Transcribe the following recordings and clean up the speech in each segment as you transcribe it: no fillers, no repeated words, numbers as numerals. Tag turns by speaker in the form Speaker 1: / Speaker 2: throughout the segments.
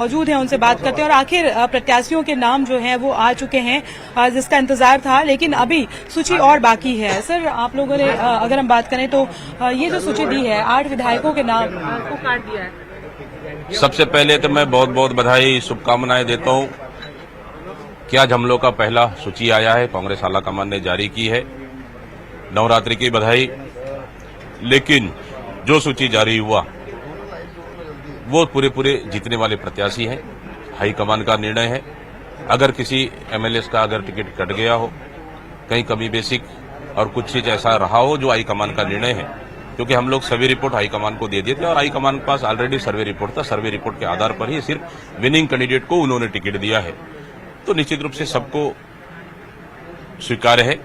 Speaker 1: मौजूद हैं, उनसे बात करते हैं। और आखिर प्रत्याशियों के नाम जो हैं वो आ चुके हैं जिसका इंतजार था, लेकिन अभी सूची और बाकी है। सर, आप लोगों ने अगर हम बात करें तो ये जो सूची दी है 8 विधायकों के नाम को काट दिया है।
Speaker 2: सबसे पहले तो मैं बहुत बहुत बधाई शुभकामनाएं देता हूं कि आज हम लोग का पहला सूची आया है, कांग्रेस आला कमान ने जारी की है। नवरात्रि की बधाई। लेकिन जो सूची जारी हुआ वो पूरे जीतने वाले प्रत्याशी हैं। हाईकमान का निर्णय है। अगर किसी एमएलए का अगर टिकट कट गया हो, कहीं कमी बेसिक और कुछ चीज ऐसा रहा हो जो हाईकमान का निर्णय है, क्योंकि हम लोग सर्वे रिपोर्ट हाईकमान को दे दिए थे और हाईकमान के पास ऑलरेडी सर्वे रिपोर्ट था। सर्वे रिपोर्ट के आधार पर ही सिर्फ विनिंग कैंडिडेट को उन्होंने टिकट दिया है। तो निश्चित रूप से सबको स्वीकार्य है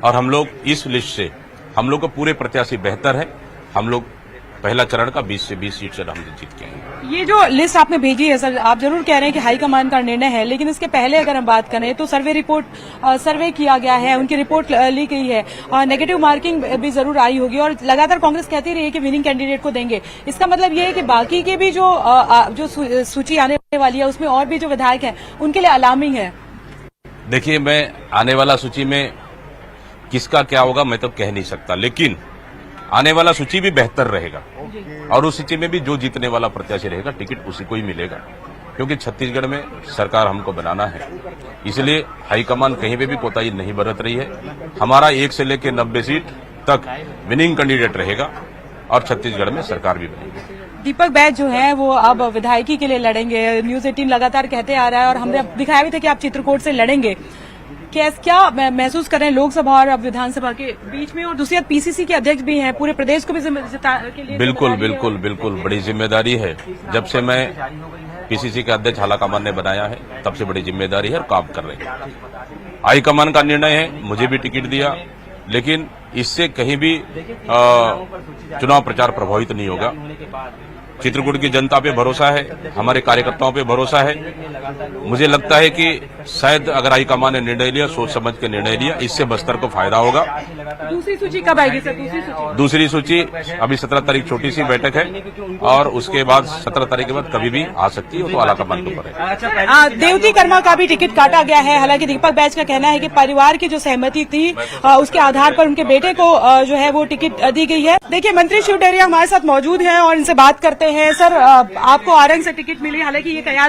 Speaker 2: और हम लोग इस लिस्ट से हम लोग का पूरे प्रत्याशी बेहतर है। हम लोग पहला चरण का 20 से 20 सीट से हम जीत के आए।
Speaker 1: ये जो लिस्ट आपने भेजी है सर, आप जरूर कह रहे हैं कि हाईकमान का निर्णय है, लेकिन इसके पहले अगर हम बात करें तो सर्वे किया गया है, उनकी रिपोर्ट ली गई है और नेगेटिव मार्किंग भी जरूर आई होगी और लगातार कांग्रेस कहती रही है कि विनिंग कैंडिडेट को देंगे। इसका मतलब ये है कि बाकी के भी जो सूची आने वाली है उसमें और भी जो विधायक हैं उनके लिए अलार्मिंग है।
Speaker 2: देखिए, मैं आने वाला सूची में किसका क्या होगा मैं तो कह नहीं सकता, लेकिन आने वाला सूची भी बेहतर रहेगा और उस सूची में भी जो जीतने वाला प्रत्याशी रहेगा टिकट उसी को ही मिलेगा, क्योंकि छत्तीसगढ़ में सरकार हमको बनाना है। इसलिए हाईकमान कहीं पे भी कोताही नहीं बरत रही है। हमारा 1 से लेकर 90 सीट तक विनिंग कैंडिडेट रहेगा और छत्तीसगढ़ में सरकार भी बनेगी।
Speaker 1: दीपक बैज जो है वो अब विधायकी के लिए लड़ेंगे। न्यूज 18 लगातार कहते आ रहा है और हमने दिखाया भी था कि आप चित्रकूट से लड़ेंगे। क्या महसूस कर रहे हैं लोकसभा और अब विधानसभा के बीच में? और दूसरी बात, पीसीसी के अध्यक्ष भी हैं, पूरे प्रदेश को भी के लिए
Speaker 2: बिल्कुल बड़ी जिम्मेदारी है। जब से मैं पीसीसी के अध्यक्ष हाईकमान ने बनाया है तब से बड़ी जिम्मेदारी है और काम कर रहे हैं। हाईकमान का निर्णय है, मुझे भी टिकट दिया, लेकिन इससे कहीं भी चुनाव प्रचार प्रभावित नहीं होगा। चित्रकूट की जनता पे भरोसा है, हमारे कार्यकर्ताओं पे भरोसा है। मुझे लगता है कि शायद अगर हाईकमान ने निर्णय लिया, सोच समझ के निर्णय लिया, इससे बस्तर को फायदा होगा।
Speaker 1: दूसरी सूची कब आएगी सर? दूसरी
Speaker 2: सूची अभी 17 तारीख छोटी सी बैठक है और उसके बाद 17 तारीख के बाद कभी भी आ सकती है, तो हाईकमान के ऊपर है।
Speaker 1: देवती कर्मा का भी टिकट काटा गया है। हालांकि दीपक बैज का कहना है कि परिवार की जो सहमति थी उसके आधार पर उनके बेटे को जो है वो टिकट दी गई है। देखिए, मंत्री शिव डहरिया हमारे साथ मौजूद हैं और इनसे बात करते हैं। सर, आपको आरंग से टिकट मिली, हालांकि ये कयाल